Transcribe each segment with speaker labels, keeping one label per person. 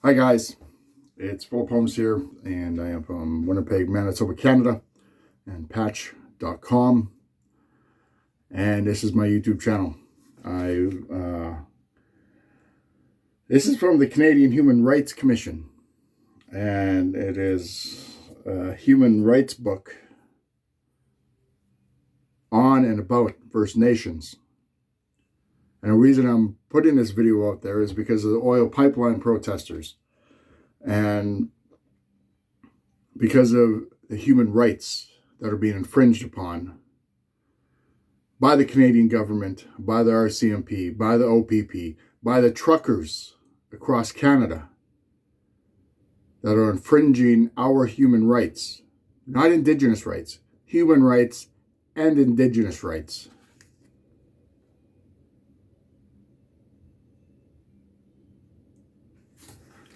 Speaker 1: Hi guys, it's Holmes here, and I am from Winnipeg, Manitoba, Canada, and patch.com, and this is my YouTube channel. This is from the Canadian Human Rights Commission, and it is a human rights book on and about First Nations. And the reason I'm putting this video out there is because of the oil pipeline protesters and because of the human rights that are being infringed upon by the Canadian government, by the RCMP, by the OPP, by the truckers across Canada that are infringing our human rights, not Indigenous rights, human rights and Indigenous rights.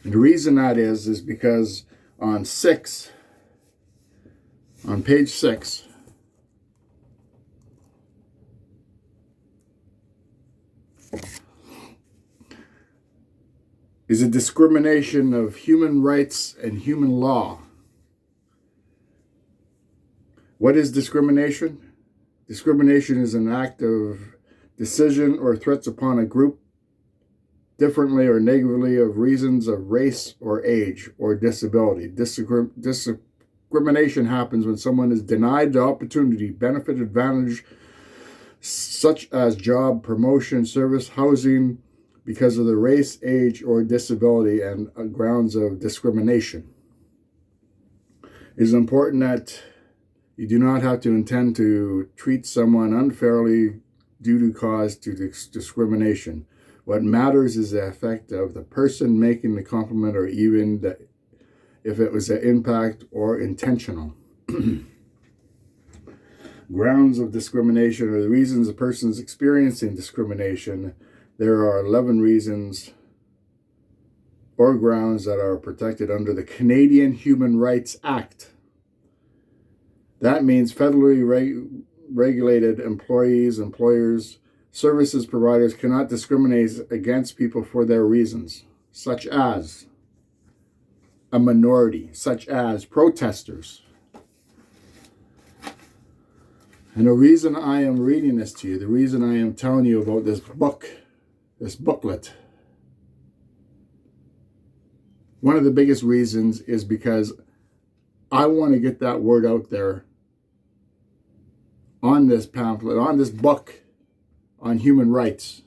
Speaker 1: And the reason that is because on page 6, is a discrimination of human rights and human law. What is discrimination? Discrimination is an act of decision or threats upon a group differently or negatively of reasons of race or age or disability. Discrimination happens when someone is denied the opportunity, benefit, advantage, such as job, promotion, service, housing, because of the race, age, or disability and grounds of discrimination. It is important that you do not have to intend to treat someone unfairly due to cause to discrimination. What matters is the effect of the person making the compliment, or even if it was an impact or intentional. Grounds of discrimination are the reasons a person is experiencing discrimination. There are 11 reasons or grounds that are protected under the Canadian Human Rights Act. That means federally regulated employees, employers, services providers cannot discriminate against people for their reasons, such as a minority, such as protesters. And the reason I am reading this to you, the reason I am telling you about this booklet, one of the biggest reasons is because I want to get that word out there on this pamphlet, on this book on human rights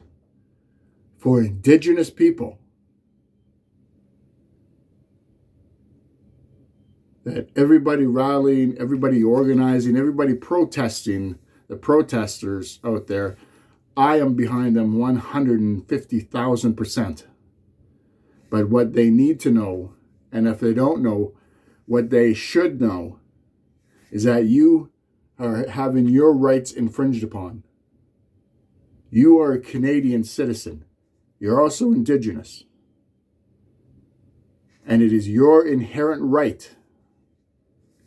Speaker 1: for Indigenous people, that everybody rallying, everybody organizing, everybody protesting, the protesters out there, I am behind them 150,000%. But what they need to know, and if they don't know, what they should know, is that you are having your rights infringed upon. You are a Canadian citizen. You're also Indigenous. And it is your inherent right,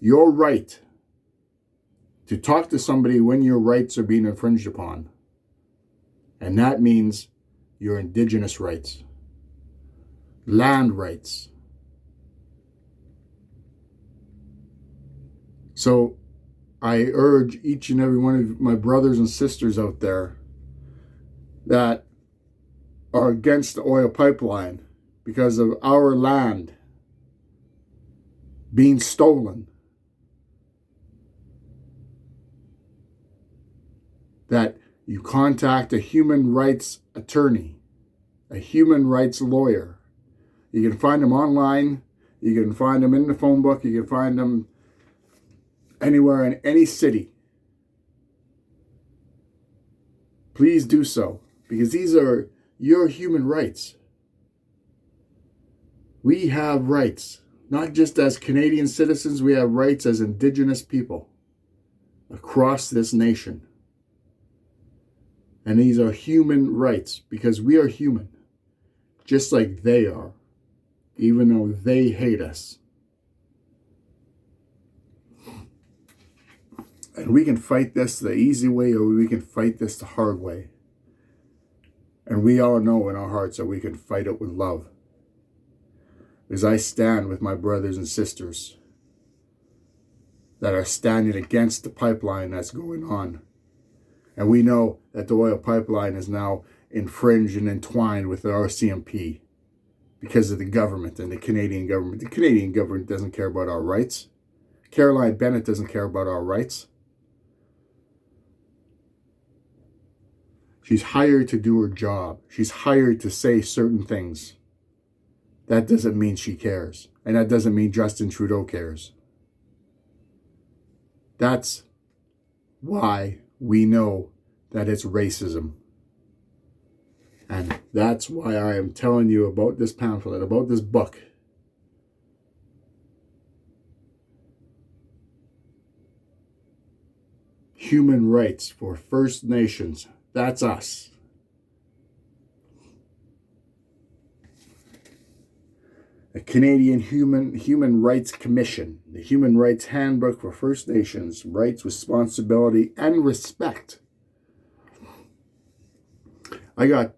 Speaker 1: to talk to somebody when your rights are being infringed upon. And that means your Indigenous rights, land rights. So I urge each and every one of my brothers and sisters out there that are against the oil pipeline because of our land being stolen, that you contact a human rights attorney, a human rights lawyer. You can find them online. You can find them in the phone book. You can find them anywhere in any city. Please do so, because these are your human rights. We have rights, not just as Canadian citizens, we have rights as Indigenous people across this nation. And these are human rights because we are human, just like they are, even though they hate us. And we can fight this the easy way, or we can fight this the hard way. And we all know in our hearts that we can fight it with love. Because I stand with my brothers and sisters that are standing against the pipeline that's going on. And we know that the oil pipeline is now infringed and entwined with the RCMP because of the government and the Canadian government. The Canadian government doesn't care about our rights. Caroline Bennett doesn't care about our rights. She's hired to do her job. She's hired to say certain things. That doesn't mean she cares. And that doesn't mean Justin Trudeau cares. That's why we know that it's racism. And that's why I am telling you about this pamphlet, about this book. Human rights for First Nations. That's us. The Canadian Human Rights Commission, the Human Rights Handbook for First Nations, Rights, Responsibility, and Respect. I got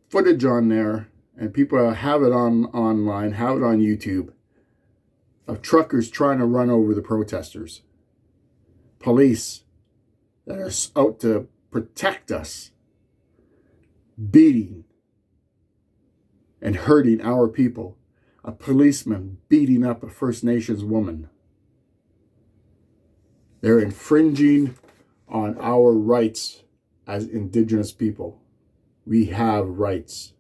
Speaker 1: footage on there, and people have it online, have it on YouTube, of truckers trying to run over the protesters. Police that are out to protect us, beating and hurting our people. A policeman beating up a First Nations woman. They're infringing on our rights as Indigenous people. We have rights.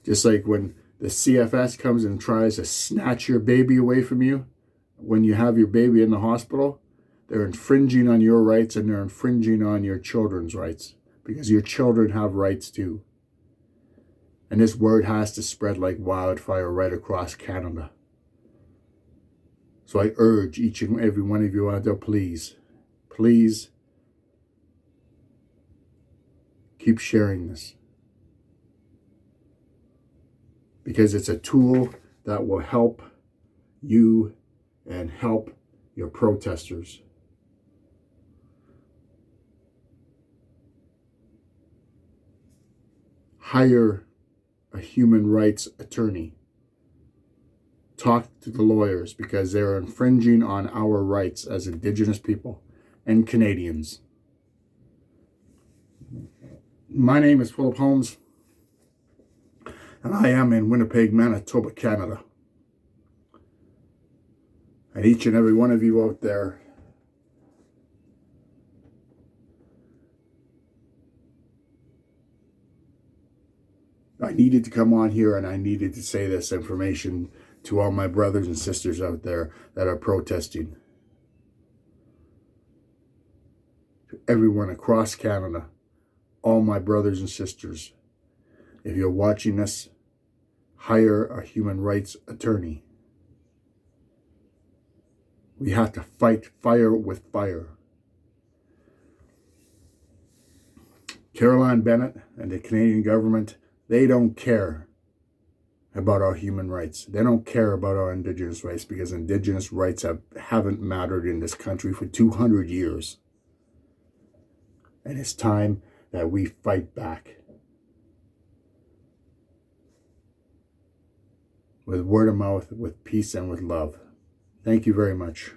Speaker 1: Just like when the CFS comes and tries to snatch your baby away from you, when you have your baby in the hospital, they're infringing on your rights and they're infringing on your children's rights, because your children have rights too. And this word has to spread like wildfire right across Canada. So I urge each and every one of you out there, please, please keep sharing this. Because it's a tool that will help you and help your protesters. Hire a human rights attorney. Talk to the lawyers, because they're infringing on our rights as Indigenous people and Canadians. My name is Philip Holmes, and I am in Winnipeg, Manitoba, Canada. And each and every one of you out there, I needed to come on here and I needed to say this information to all my brothers and sisters out there that are protesting. To everyone across Canada, all my brothers and sisters, if you're watching this, hire a human rights attorney. We have to fight fire with fire. Caroline Bennett and the Canadian government, they don't care about our human rights. They don't care about our Indigenous rights, because Indigenous rights haven't mattered in this country for 200 years. And it's time that we fight back. With word of mouth, with peace, and with love. Thank you very much.